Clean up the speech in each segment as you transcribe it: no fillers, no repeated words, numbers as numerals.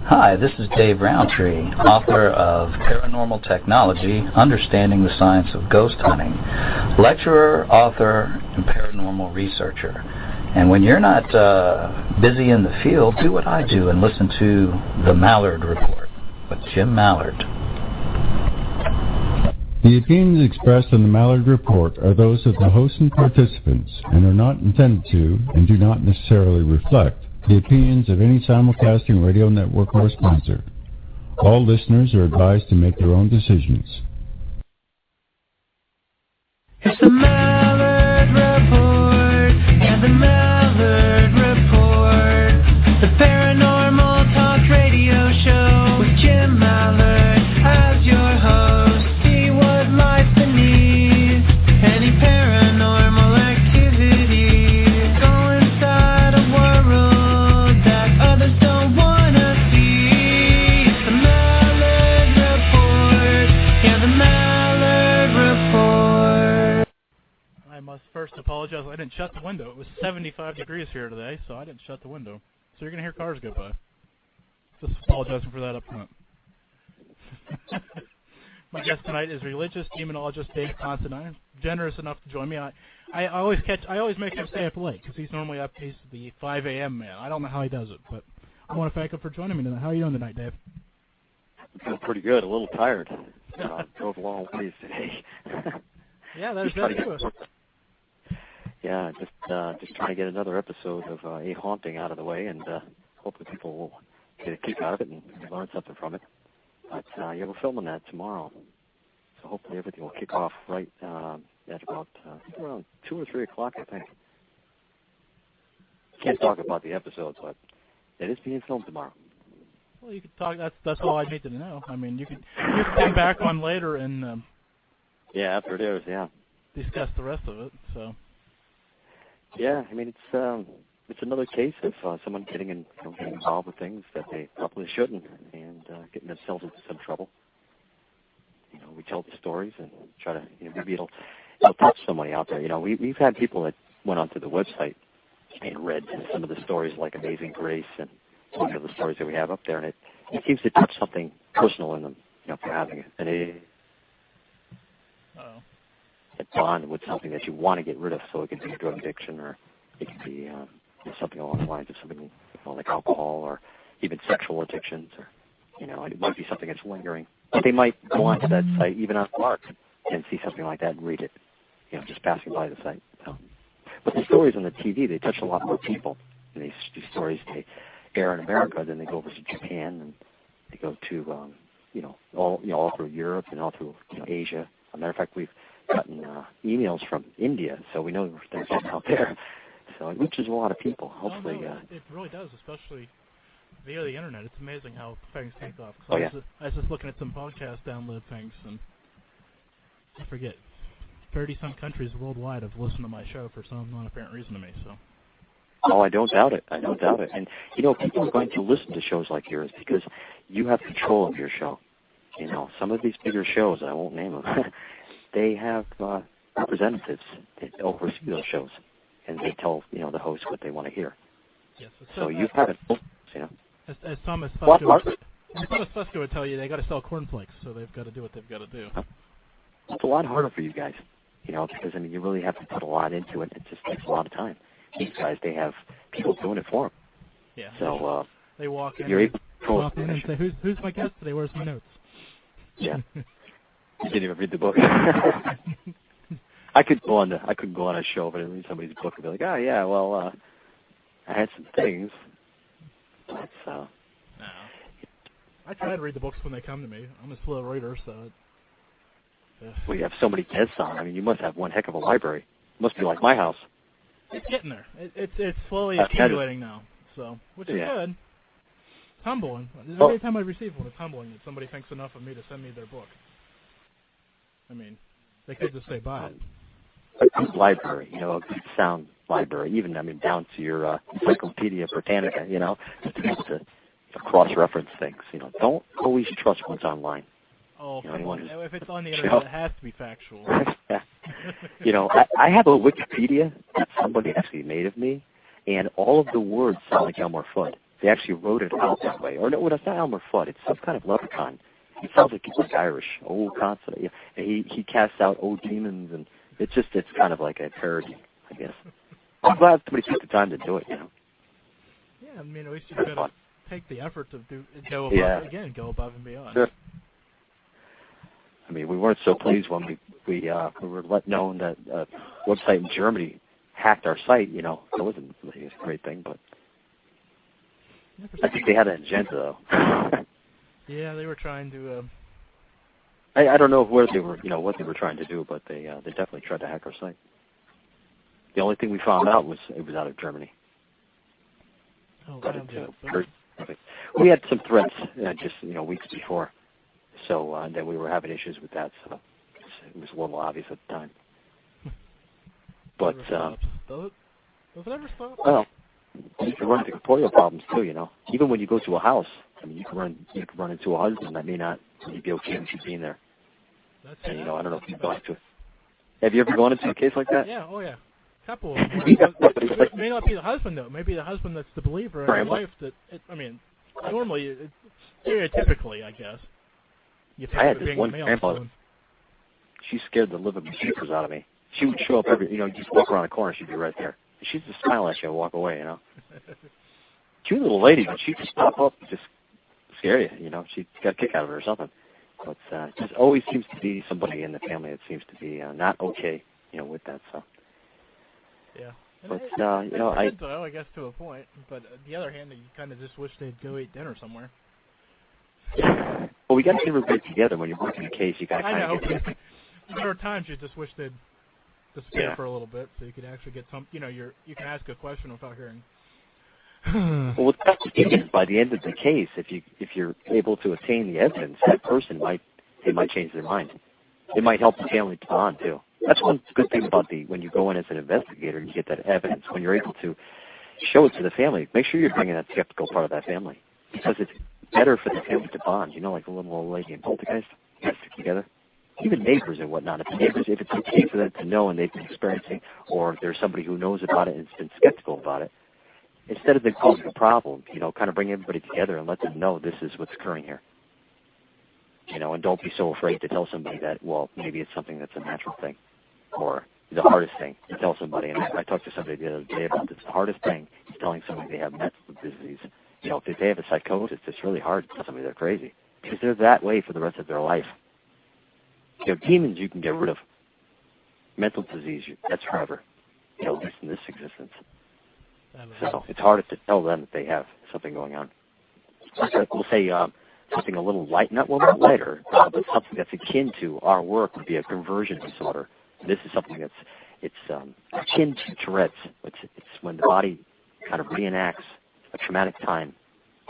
Hi, this is Dave Roundtree, author of Paranormal Technology, Understanding the Science of Ghost Hunting, lecturer, author, and paranormal researcher. And when you're not busy in the field, do what I do and listen to the Malliard Report with Jim Malliard. The opinions expressed in the Malliard Report are those of the host and participants and are not intended to and do not necessarily reflect the opinions of any simulcasting radio network or sponsor. All listeners are advised to make their own decisions. It's the Malliard Report, yeah, the Malliard Report, the paranormal talk radio show with Jim Malliard as your host. See what lies beneath any paranormal activity. Go inside a world that others don't want to see. It's the Malliard Report, yeah, the Malliard Report. I must first apologize. I didn't shut the window. It was 75 degrees here today, so I didn't shut the window. So you're going to hear cars go by. Just apologizing for that up front. My guest tonight is religious demonologist Dave-Considine, generous enough to join me. I always make him stay up late because he's normally up. He's the 5 a.m. man. I don't know how he does it, but I want to thank him for joining me tonight. How are you doing tonight, Dave? I feel pretty good. A little tired. Drove a long ways today. Yeah, there's that too. Yeah, just trying to get another episode of A Haunting out of the way, and hopefully people will get a kick out of it and learn something from it. But yeah, we're filming that tomorrow, so hopefully everything will kick off right at about around 2 or 3 o'clock, I think. Can't talk about the episode, but it is being filmed tomorrow. Well, you could talk. That's all I need to know. I mean, you could come back on later and yeah, after it airs, yeah, discuss the rest of it. So. Yeah, I mean it's another case of someone getting involved with things that they probably shouldn't, and getting themselves into some trouble. You know, we tell the stories and try to, maybe it'll touch somebody out there. You know, we've had people that went onto the website and read some of the stories like Amazing Grace and some of the stories that we have up there, and it seems to touch something personal in them, for having a bond with something that you want to get rid of, so it could be a drug addiction, or it could be something along the lines of something like alcohol, or even sexual addictions, or it might be something that's lingering. But they might go onto that site, even on Mark, and see something like that and read it, just passing by the site. So. But the stories on the TV, they touch a lot more people. And these stories, they air in America, then they go over to Japan, and they go to all through Europe and all through Asia. As a matter of fact, we've gotten emails from India, so we know there's something out there. So it reaches a lot of people. Hopefully, it really does, especially via the internet. It's amazing how things take off. I was just looking at some podcast download things, and I forget 30-some countries worldwide have listened to my show for some non-apparent reason to me. So. Oh, I don't doubt it. And people are going to listen to shows like yours because you have control of your show. Some of these bigger shows, I won't name them. They have representatives that oversee those shows, and they tell the host what they want to hear. Yes. So you've had it, As Thomas Fusco would tell you, they got to sell cornflakes, so they've got to do what they've got to do. It's a lot harder for you guys, because you really have to put a lot into it. It just takes a lot of time. These guys, they have people doing it for them. Yeah. So they walk in, you're able to walk in and say, "Who's my guest today? Where's my notes?" Yeah. You didn't even read the book. I could go on a show, but I'd read somebody's book and be like, "Oh yeah, well, I had some things." But, no. I try to read the books when they come to me. I'm a slow reader, so. Well, you have so many guests on. I mean, you must have one heck of a library. It must be like my house. It's getting there. It's slowly accumulating now, so which is good. It's humbling. Every time I receive one, it's humbling that somebody thinks enough of me to send me their book. I mean, they could just say buy it. A good library, a good sound library, even, down to your Encyclopedia Britannica, just to be able to cross-reference things. Don't always trust what's online. Oh, if it's on the internet, it has to be factual. I have a Wikipedia that somebody actually made of me, and all of the words sound like Elmer Fudd. They actually wrote it out that way. Or no, it's not Elmer Fudd. It's some kind of leprechaun. It sounds like he's like Irish. Old consonant. Yeah. And he casts out old demons, and it's kind of like a parody, I guess. I'm glad somebody took the time to do it, you know. Yeah, I mean, at least you got to take the effort to go above and beyond. Sure. I mean, we weren't so pleased when we were let known that a website in Germany hacked our site. You know, it wasn't really a great thing, but I think they had an agenda, though. Yeah, they were trying to. I don't know where they were, what they were trying to do, but they definitely tried to hack our site. The only thing we found out was it was out of Germany. Oh, but we had some threats just weeks before, so then we were having issues with that, so it was a little obvious at the time. But does it ever stop? Well, you can run into corporeal problems too. Even when you go to a house, I mean, you can run into a husband that may not be okay with you being there. And, I don't know if you've gone into it. Have you ever gone into a case like that? Yeah. Oh yeah. Couple of them. It may not be the husband though. Maybe the husband that's the believer, and the wife that. Normally, stereotypically, I guess. I had this one grandmother. She scared the living bejeepers out of me. She would show up you just walk around the corner, she'd be right there. She'd just smile at you and walk away, She was a little lady, but she'd just pop up and just scare you, She got a kick out of it or something. But there always seems to be somebody in the family that seems to be not okay, with that, so. Yeah. But, I guess to a point. But on the other hand, you kind of just wish they'd go eat dinner somewhere. Well, we got to everybody together. When you're working a case, you got to kind of get together. There are times you just wish they'd disappear for a little bit, so you could actually get some. You can ask a question without hearing. Well, what's the thing is, by the end of the case, if you're able to attain the evidence, that person might change their mind. It might help the family to bond too. That's one good thing about when you go in as an investigator, you get that evidence. When you're able to show it to the family, make sure you're bringing that skeptical part of that family, because it's better for the family to bond. Like the little old lady in Poltergeist, you guys stick together. Even neighbors and whatnot. If it's okay for them to know and they've been experiencing, or if there's somebody who knows about it and has been skeptical about it, instead of them causing a problem, kind of bring everybody together and let them know this is what's occurring here. And don't be so afraid to tell somebody that, well, maybe it's something that's a natural thing, or the hardest thing to tell somebody. And I talked to somebody the other day about this. The hardest thing is telling somebody they have mental disease. If they have a psychosis, it's really hard to tell somebody they're crazy, because they're that way for the rest of their life. Demons you can get rid of. Mental disease, that's forever, at least in this existence. So it's harder to tell them that they have something going on. We'll say something a little not lighter, but something that's akin to our work would be a conversion disorder. This is something it's akin to Tourette's. It's when the body kind of reenacts a traumatic time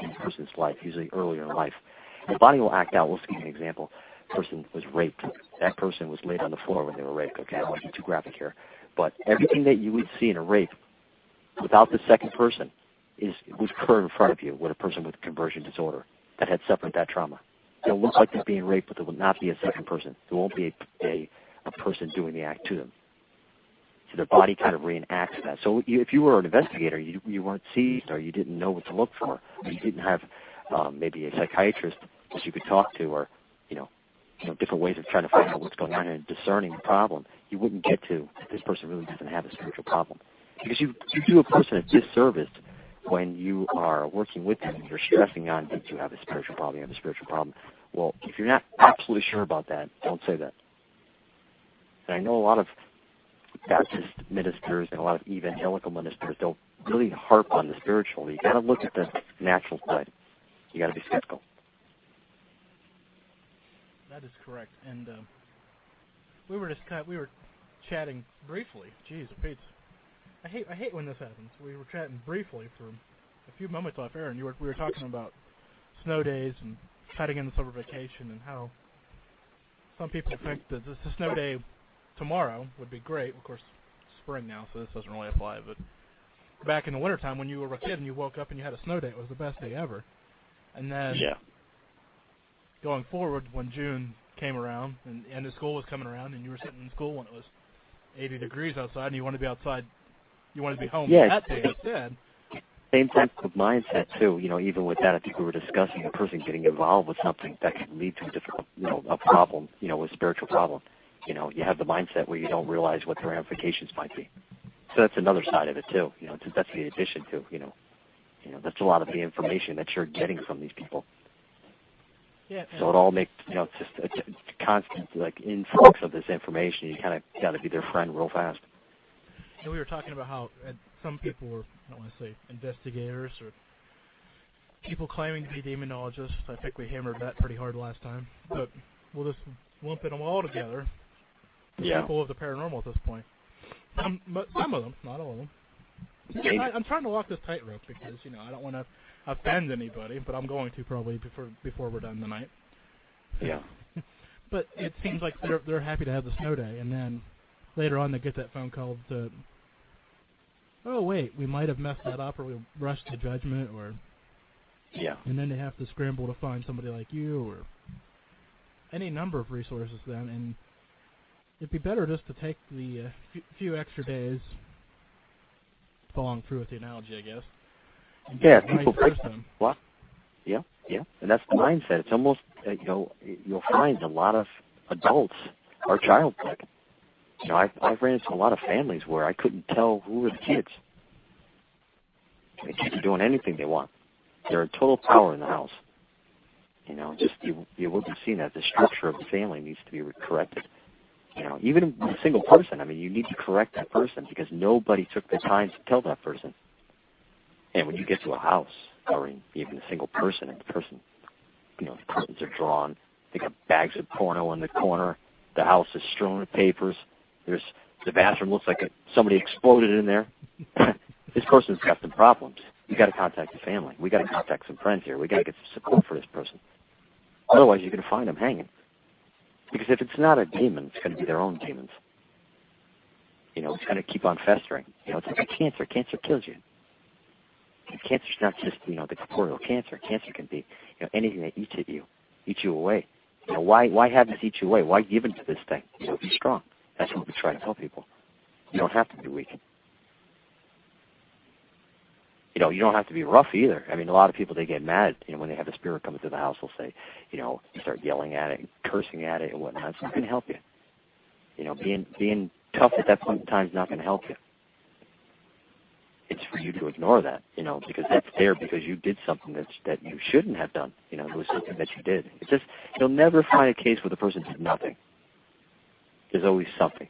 in a person's life, usually earlier in life. And the body will act out. Let's give you an example. Person was raped. That person was laid on the floor when they were raped. Okay, I don't want to be too graphic here. But everything that you would see in a rape without the second person would occur in front of you with a person with conversion disorder that had suffered that trauma. It'll look like they're being raped, but there will not be a second person. There won't be a person doing the act to them. So their body kind of reenacts that. So if you were an investigator, you weren't seized, or you didn't know what to look for, or you didn't have maybe a psychiatrist that you could talk to, or different ways of trying to find out what's going on and discerning the problem, you wouldn't get to that this person really doesn't have a spiritual problem. Because you do a person a disservice when you are working with them and you're stressing on that you have a spiritual problem, you have a spiritual problem. Well, if you're not absolutely sure about that, don't say that. And I know a lot of Baptist ministers and a lot of evangelical ministers don't really harp on the spiritual. You got to look at the natural side. You got to be skeptical. That is correct. And we were chatting briefly. Jeez, Pete. I hate when this happens. We were chatting briefly for a few moments off air, and we were talking about snow days and heading into summer vacation, and how some people think that the snow day tomorrow would be great. Of course, spring now, so this doesn't really apply. But back in the wintertime, when you were a kid and you woke up and you had a snow day, it was the best day ever. And then going forward, when June came around and end of school was coming around, and you were sitting in school when it was 80 degrees outside, and you wanted to be outside, you wanted to be home that day instead, same type of mindset too. Even with that, I think we were discussing a person getting involved with something that could lead to a difficult, a problem, a spiritual problem. You have the mindset where you don't realize what the ramifications might be. So that's another side of it too. That's the addition to, that's a lot of the information that you're getting from these people. Yeah. So it all makes, it's just a constant influx of this information. You kind of got to be their friend real fast. And we were talking about how some people were, I don't want to say investigators or people claiming to be demonologists. I think we hammered that pretty hard last time. But we'll just lump them all together. People of the paranormal at this point. Some of them, not all of them. I'm trying to walk this tightrope because, I don't want to offend anybody, but I'm going to probably before we're done tonight. Yeah. But it seems like they're happy to have the snow day, and then later on they get that phone call to, oh wait, we might have messed that up, or we rushed to judgment, or and then they have to scramble to find somebody like you, or any number of resources then, and it'd be better just to take the few extra days, following through with the analogy, I guess. People break them. What? Yeah, and that's the mindset. It's almost, you'll find a lot of adults are childlike. I've ran into a lot of families where I couldn't tell who were the kids. The kids are doing anything they want. They're in total power in the house. You wouldn't have seen that. The structure of the family needs to be corrected. Even with a single person, you need to correct that person because nobody took the time to tell that person. And when you get to a house, or even a single person, and the person, the curtains are drawn, they got bags of porno in the corner, the house is strewn with papers, the bathroom looks like somebody exploded in there. This person's got some problems. We got to contact the family. We got to contact some friends here. We got to get some support for this person. Otherwise, you're going to find them hanging. Because if it's not a demon, it's going to be their own demons. It's going to keep on festering. It's like a cancer. Cancer kills you. Cancer's not just, the corporeal cancer. Cancer can be, anything that eats at you, eats you away. Why have this eat you away? Why give in to this thing? Be strong. That's what we try to tell people. You don't have to be weak. You don't have to be rough either. A lot of people, they get mad, when they have a spirit come into the house, they'll say, you start yelling at it, and cursing at it and whatnot. It's not going to help you. Being tough at that point in time is not going to help you. It's for you to ignore that, because that's there because you did something that you shouldn't have done. It was something that you did. It's just, you'll never find a case where the person did nothing. There's always something.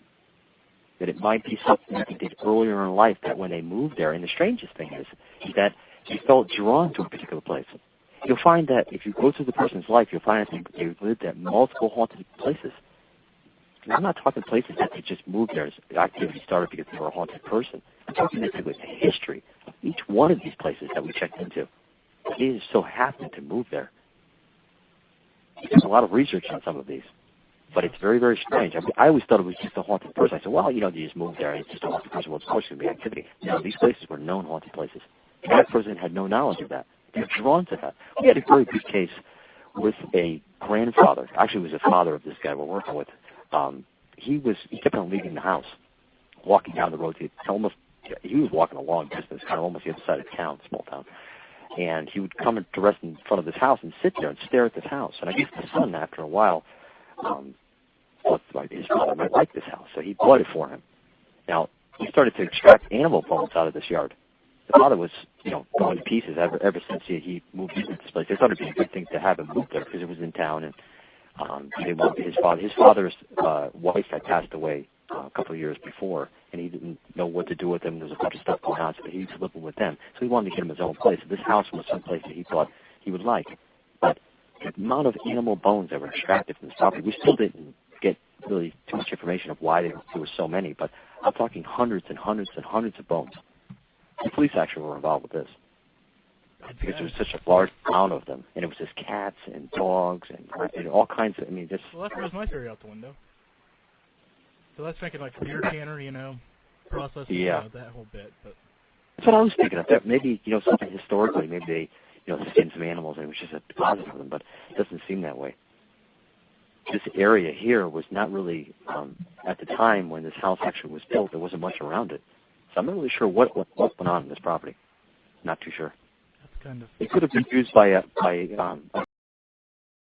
That it might be something that they did earlier in life that when they moved there, and the strangest thing is that they felt drawn to a particular place. You'll find that if you go through the person's life, you'll find that they lived at multiple haunted places. And I'm not talking places that they just moved there as the activity started because they were a haunted person. I'm talking with the history of each one of these places that we checked into. They just so happened to move there. There's a lot of research on some of these. But it's very, very strange. I always thought it was just a haunted person. I said, well, you just moved there and it's just a haunted person. Well, of course there's going to be activity. No, these places were known haunted places. And that person had no knowledge of that. They're drawn to that. We had a very good case with a grandfather. Actually, it was a father of this guy we're working with. He kept on leaving the house, walking down the road. He was walking a long distance, kind of almost the other side of town, small town. And he would come to rest in front of this house and sit there and stare at this house. And I guess the son, after a while, thought his father might like this house, so he bought it for him. Now, he started to extract animal bones out of this yard. The father was, going to pieces ever since he moved into this place. They thought it would be a good thing to have him move there because it was in town, and they wanted his father. His father's wife had passed away a couple of years before, and he didn't know what to do with him. There was a bunch of stuff going on, so he was living with them. So he wanted to get him his own place. So this house was someplace that he thought he would like. But the amount of animal bones that were extracted from this property, we still didn't get really too much information of why there were so many, but I'm talking hundreds and hundreds and hundreds of bones. The police actually were involved with this because there was such a large amount of them, and it was just cats and dogs and all kinds of, just... Well, that throws my theory out the window. So that's thinking like beer canner, processing that whole bit. But that's what I was thinking of. That maybe, something historically, maybe they, skinned some animals and it was just a deposit of them, but it doesn't seem that way. This area here was not really, at the time when this house actually was built, there wasn't much around it. So I'm not really sure what went on in this property. Not too sure. That's kind of. It could have been used by a